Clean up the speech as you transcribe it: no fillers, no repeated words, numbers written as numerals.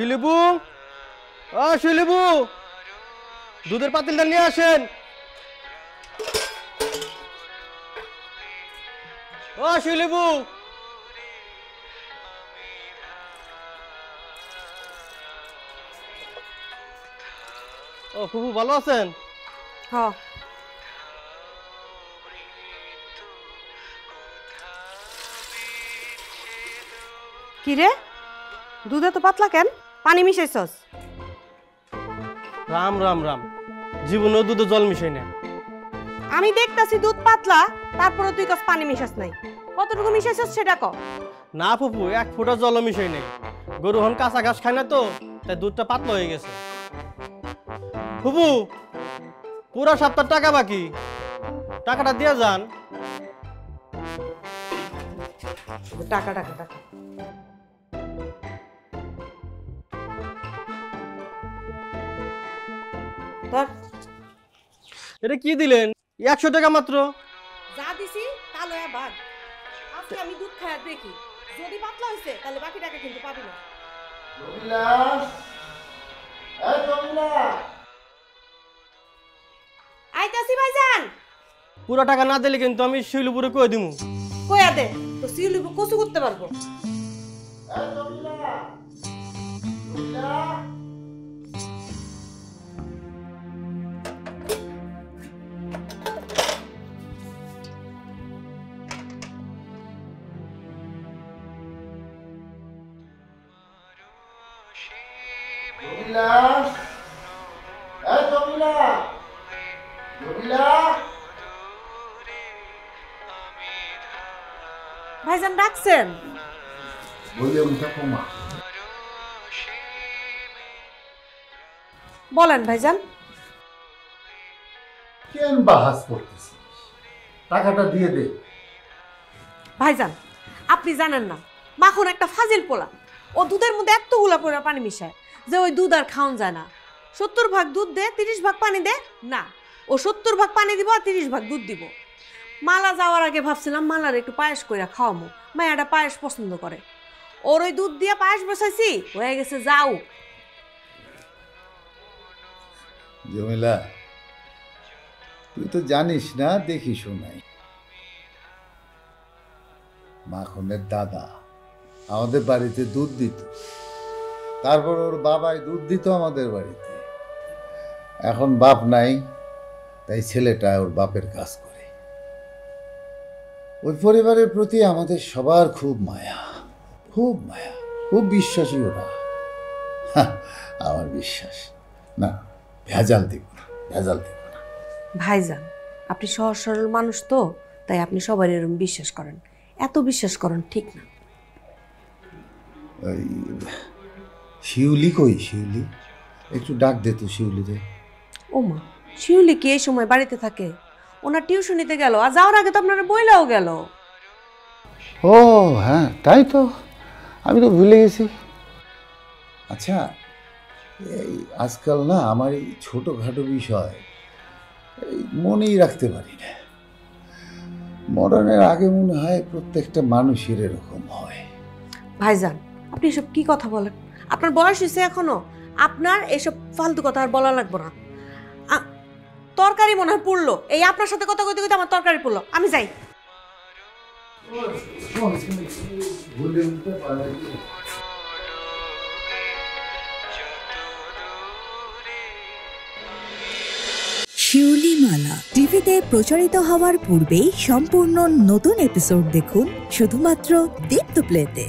শিলিবু, ও শিলিবু, দুধের পাতিলটা নিয়ে আসেন। ও শিলিবু, ও ফুফু ভালো আছেন? হ্যাঁ। কি রে, দুধে তো পাতলা কেন? পানি মিশাইছস? রাম রাম রাম, জীবনেও দুধে জল মিশাই না। আমি দেখতাছি দুধ পাতলা, তারপরে তুই কস পানি মিশাস নাই। কতটুকু মিশাইছস সেটা ক। না ফুফু, এক ফোঁটা জলও মিশাই নাই। গরু হন কাঁচা ঘাস খায় না তো, তাই দুধটা পাতলা হয়ে গেছে। ফুফু, পুরা সপ্তাহ টাকা বাকি, টাকাটা দিয়ে যান। টাকা টাকা টাকা ধর। এটা কি দিলেন? 100 টাকা মাত্র। যা দিছি তা লয়া ভাগ। আজকে আমি দুধ খায় দেখি, যদি পাতলা হইছে তাহলে বাকি টাকা কিন্তু পাবি না। জমিলা, এই জমিলা, আইতাছি ভাইজান। পুরো টাকা না দিলে কিন্তু আমি শিলিপুরে কই দিমু। কইয়া দে, তো সিউলিব কসু করতে পারবো। এই জমিলা, জমিলা, জমিলা, এই জমিলা, জমিলা। ভাইজান ডাকছেন? ভলিউমটা কমা। বলেন ভাইজান। কেন বাহাস করতেছিস? টাকাটা দিয়ে দে। ভাইজান, আপনি জানেন না, মাখন একটা ফাজিল পোলা। ও দুধের মধ্যে এতগুলা করে পানি মিশায় যে ওই দুধ আর খাওয়ান যায় না। 70 ভাগ দুধ দে, 30 ভাগ পানি দে না। ও 70 ভাগ পানি দিব আর 30 ভাগ দুধ দিব। মালা যাওয়ার আগে ভাবছিলাম মালার একটু পায়েস কইরা খাওয়ামো, মায়াটা পায়েস পছন্দ করে। ওর ওই দুধ দিয়ে পায়েস বসাইছি, হয়ে গেছে যাও। জমিলা, তুই তো জানিস না, দেখি শোনাই, মাখনের দাদা আমাদের বাড়িতে দুধ দিত, তারপর ওর বাবাই দুধ দিত আমাদের বাড়িতে। এখন বাপ নাই, তাই ছেলেটা ওর বাপের কাজ করে। ওই পরিবারের প্রতি আমাদের সবার খুব মায়া, খুব মায়া, খুব বিশ্বাসী ওরা। আমার বিশ্বাস না, ভেজাল দিব না, ভেজাল দিব না। ভাইজান, আপনি সহজ সরল মানুষ তো, তাই আপনি সবার এরকম বিশ্বাস করেন। এত বিশ্বাস করেন ঠিক না। ওই শিউলি কই? শিউলি, একটু ডাক দে তো শিউলিরে। ওমা, শিউলি কি এই সময় বাড়িতে থাকে? ওনার টিউশনিতে গেল, আর যাওয়ার আগে তো আপনারা বইলাও গেল। ও হ্যাঁ, তাই তো, আমি তো ভুলে গেছি। আচ্ছা, এই আজকাল না আমার এই ছোটোখাটো বিষয় এই মনেই রাখতে পারি না। মরণের আগে মনে হয় প্রত্যেকটা মানুষের এরকম হয়। ভাইজান, আপনি এসব কি কথা বলেন? আপনার বয়স হয়েছে এখনো, আপনার এসব ফালতু কথা আর বলা লাগবে না। তরকারি মনে হয় পুড়লো, এই আপনার সাথে কথা কইতে কইতে আমার তরকারি পুড়লো। আমি যাই। শিউলিমালা টিভিতে প্রচারিত হওয়ার পূর্বেই সম্পূর্ণ নতুন এপিসোড দেখুন শুধুমাত্র দীপ্ত প্লেতে।